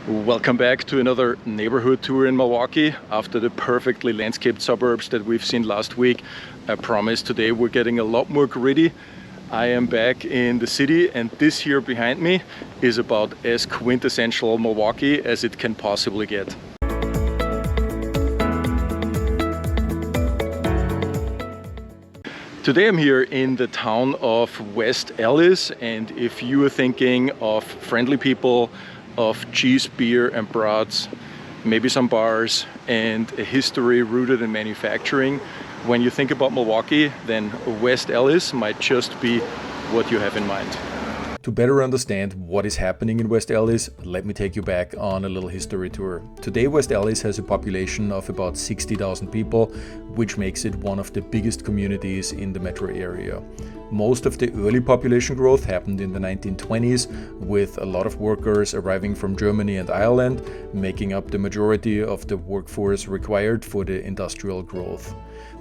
Welcome back to another neighborhood tour in Milwaukee. After the perfectly landscaped suburbs that we've seen last week, I promise today we're getting a lot more gritty. I am back in the city, and this here behind me is about as quintessential Milwaukee as it can possibly get. Today I'm here in the town of West Allis, and if you are thinking of friendly people, of cheese, beer and brats, maybe some bars, and a history rooted in manufacturing, when you think about Milwaukee, then West Allis might just be what you have in mind. To better understand what is happening in West Allis, let me take you back on a little history tour. Today West Allis has a population of about 60,000 people, which makes it one of the biggest communities in the metro area. Most of the early population growth happened in the 1920s, with a lot of workers arriving from Germany and Ireland, making up the majority of the workforce required for the industrial growth.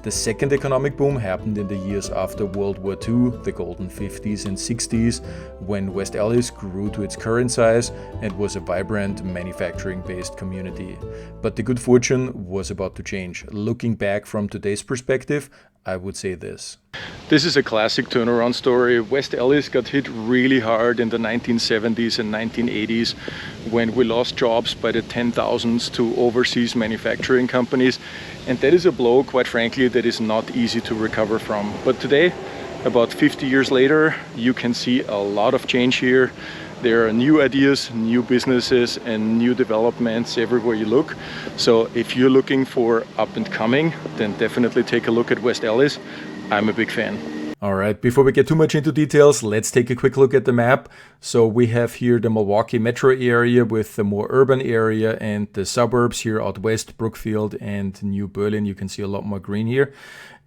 The second economic boom happened in the years after World War II, the golden 50s and 60s, when West Allis grew to its current size and was a vibrant manufacturing-based community. But the good fortune was about to change. Looking back from today's perspective, I would say this. This is a classic turnaround story. West Allis got hit really hard in the 1970s and 1980s when we lost jobs by the 10,000s to overseas manufacturing companies. And that is a blow, quite frankly, that is not easy to recover from. But today, about 50 years later, you can see a lot of change here. There are new ideas, new businesses, and new developments everywhere you look. So if you're looking for up and coming, then definitely take a look at West Allis. I'm a big fan. All right, before we get too much into details, let's take a quick look at the map. So we have here the Milwaukee metro area with the more urban area and the suburbs here out west, Brookfield and New Berlin. You can see a lot more green here.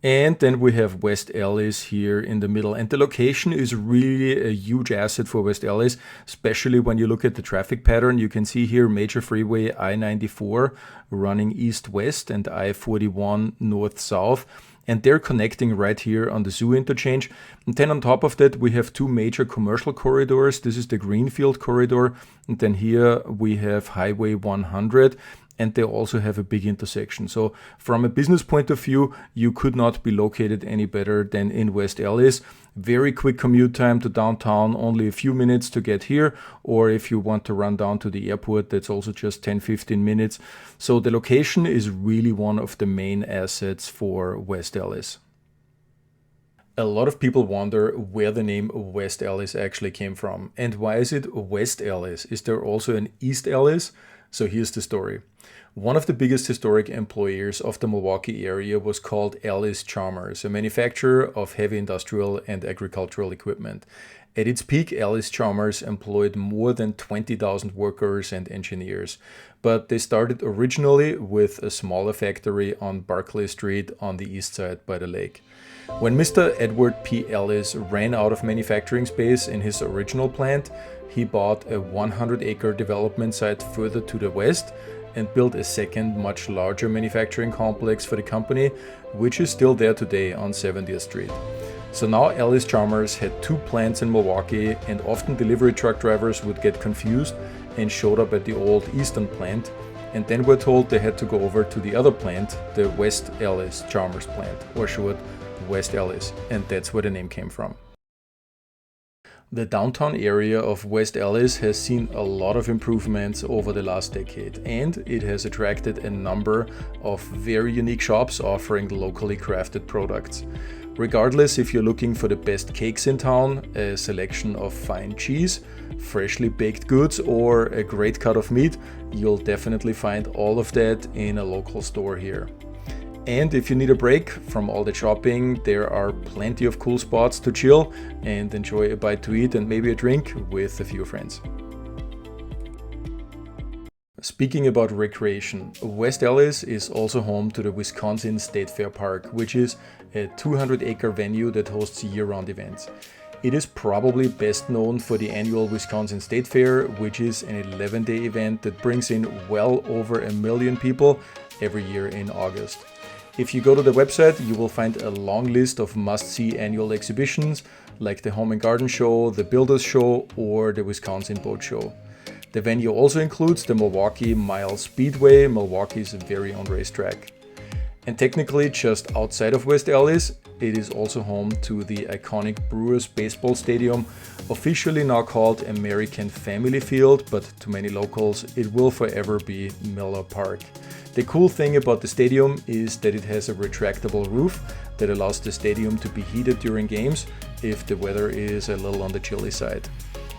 And then we have West Allis here in the middle. And the location is really a huge asset for West Allis, especially when you look at the traffic pattern. You can see here major freeway I-94 running east-west and I-41 north-south. And they're connecting right here on the zoo interchange. And then on top of that, we have two major commercial corridors. This is the Greenfield corridor. And then here we have Highway 100. And they also have a big intersection. So from a business point of view, you could not be located any better than in West Allis. Very quick commute time to downtown, only a few minutes to get here. Or if you want to run down to the airport, that's also just 10-15 minutes. So the location is really one of the main assets for West Allis. A lot of people wonder where the name West Allis actually came from. And why is it West Allis? Is there also an East Allis? So here's the story. One of the biggest historic employers of the Milwaukee area was called Allis-Chalmers, a manufacturer of heavy industrial and agricultural equipment. At its peak, Allis-Chalmers employed more than 20,000 workers and engineers, but they started originally with a smaller factory on Barclay Street on the east side by the lake. When Mr. Edward P. Allis ran out of manufacturing space in his original plant, he bought a 100-acre development site further to the west and built a second, much larger manufacturing complex for the company, which is still there today on 70th Street. So now Allis-Chalmers had two plants in Milwaukee, and often delivery truck drivers would get confused and showed up at the old eastern plant, and then were told they had to go over to the other plant, the West Allis-Chalmers plant, or short, West Allis, and that's where the name came from. The downtown area of West Allis has seen a lot of improvements over the last decade, and it has attracted a number of very unique shops offering locally crafted products. Regardless if you're looking for the best cakes in town, a selection of fine cheese, freshly baked goods, or a great cut of meat, you'll definitely find all of that in a local store here. And if you need a break from all the shopping, there are plenty of cool spots to chill and enjoy a bite to eat and maybe a drink with a few friends. Speaking about recreation, West Allis is also home to the Wisconsin State Fair Park, which is a 200-acre venue that hosts year-round events. It is probably best known for the annual Wisconsin State Fair, which is an 11-day event that brings in well over 1 million people every year in August. If you go to the website, you will find a long list of must-see annual exhibitions like the Home and Garden Show, the Builders Show, or the Wisconsin Boat Show. The venue also includes the Milwaukee Mile Speedway, Milwaukee's very own racetrack. And technically just outside of West Allis, it is also home to the iconic Brewers baseball stadium, officially now called American Family Field, but to many locals it will forever be Miller Park. The cool thing about the stadium is that it has a retractable roof that allows the stadium to be heated during games if the weather is a little on the chilly side.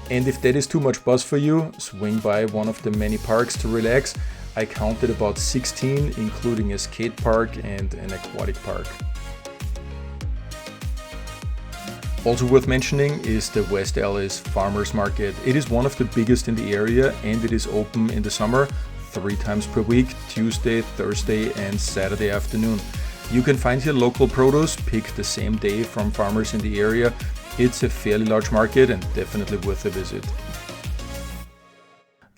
And if that is too much buzz for you, swing by one of the many parks to relax. I counted about 16, including a skate park and an aquatic park. Also worth mentioning is the West Allis Farmers Market. It is one of the biggest in the area and it is open in the summer 3 times per week, Tuesday, Thursday and Saturday afternoon. You can find here local produce picked the same day from farmers in the area. It's a fairly large market and definitely worth a visit.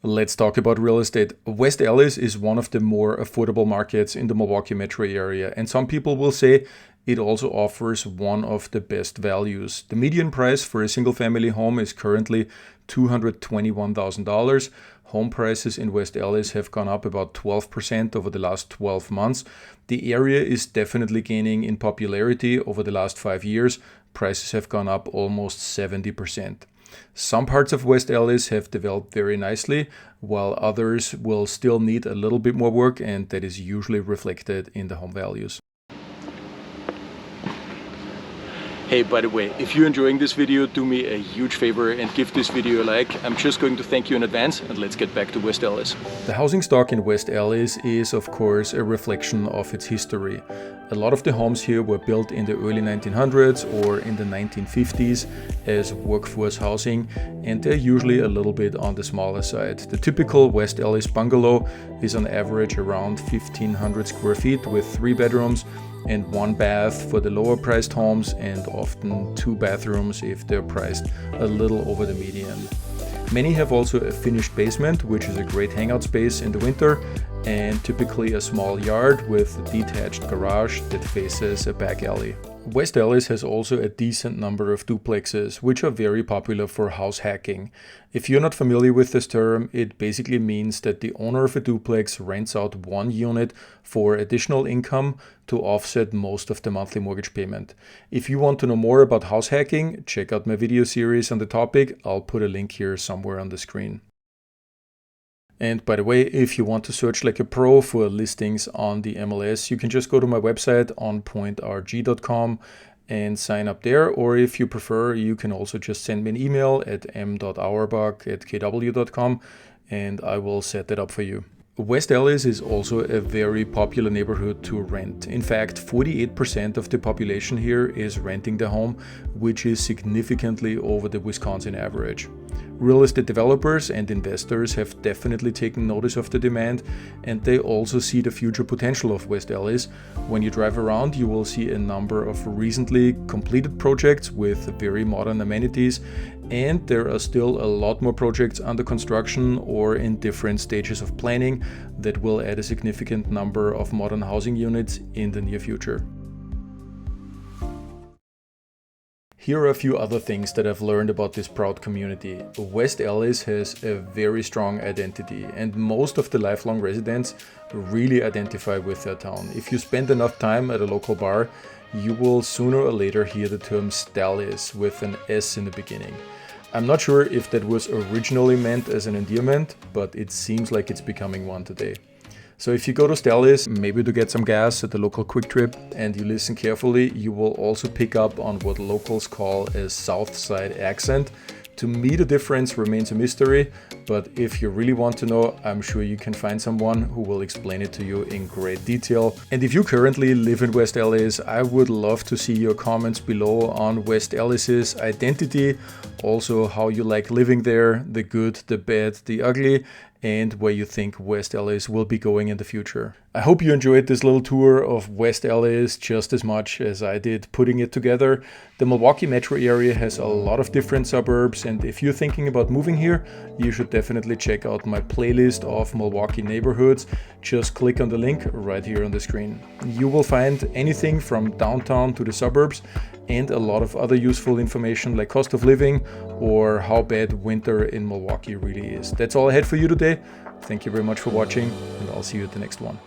Let's talk about real estate. West Allis is one of the more affordable markets in the Milwaukee metro area, and some people will say it also offers one of the best values. The median price for a single-family home is currently $221,000. Home prices in West Allis have gone up about 12% over the last 12 months. The area is definitely gaining in popularity over the last 5 years. Prices have gone up almost 70%. Some parts of West Allis have developed very nicely, while others will still need a little bit more work, and that is usually reflected in the home values. Hey, by the way, if you're enjoying this video, do me a huge favor and give this video a like. I'm just going to thank you in advance, and let's get back to West Allis. The housing stock in West Allis is, of course, a reflection of its history. A lot of the homes here were built in the early 1900s or in the 1950s as workforce housing, and they're usually a little bit on the smaller side. The typical West Allis bungalow is on average around 1,500 square feet with 3 bedrooms and 1 bath for the lower priced homes, and often 2 bathrooms if they're priced a little over the median. Many have also a finished basement, which is a great hangout space in the winter, and typically a small yard with a detached garage that faces a back alley. West Allis has also a decent number of duplexes, which are very popular for house hacking. If you're not familiar with this term, it basically means that the owner of a duplex rents out 1 unit for additional income to offset most of the monthly mortgage payment. If you want to know more about house hacking, check out my video series on the topic. I'll put a link here somewhere on the screen. And by the way, if you want to search like a pro for listings on the MLS, you can just go to my website onpointrg.com and sign up there. Or if you prefer, you can also just send me an email at m.auerbach@kw.com and I will set that up for you. West Allis is also a very popular neighborhood to rent. In fact, 48% of the population here is renting the home, which is significantly over the Wisconsin average. Real estate developers and investors have definitely taken notice of the demand, and they also see the future potential of West Allis. When you drive around, you will see a number of recently completed projects with very modern amenities, and there are still a lot more projects under construction or in different stages of planning that will add a significant number of modern housing units in the near future. Here are a few other things that I've learned about this proud community. West Allis has a very strong identity, and most of the lifelong residents really identify with their town. If you spend enough time at a local bar, you will sooner or later hear the term Stallis with an S in the beginning. I'm not sure if that was originally meant as an endearment, but it seems like it's becoming one today. So if you go to Stallis, maybe to get some gas at the local Quick Trip, and you listen carefully, you will also pick up on what locals call a South Side accent. To me, the difference remains a mystery, but if you really want to know, I'm sure you can find someone who will explain it to you in great detail. And if you currently live in West Allis, I would love to see your comments below on West Allis's identity, also how you like living there, the good, the bad, the ugly, and where you think West Allis will be going in the future. I hope you enjoyed this little tour of West Allis just as much as I did putting it together. The Milwaukee metro area has a lot of different suburbs, suburbs. And if you're thinking about moving here, you should definitely check out my playlist of Milwaukee neighborhoods. Just click on the link right here on the screen. You will find anything from downtown to the suburbs and a lot of other useful information like cost of living or how bad winter in Milwaukee really is. That's all I had for you today. Thank you very much for watching, and I'll see you at the next one.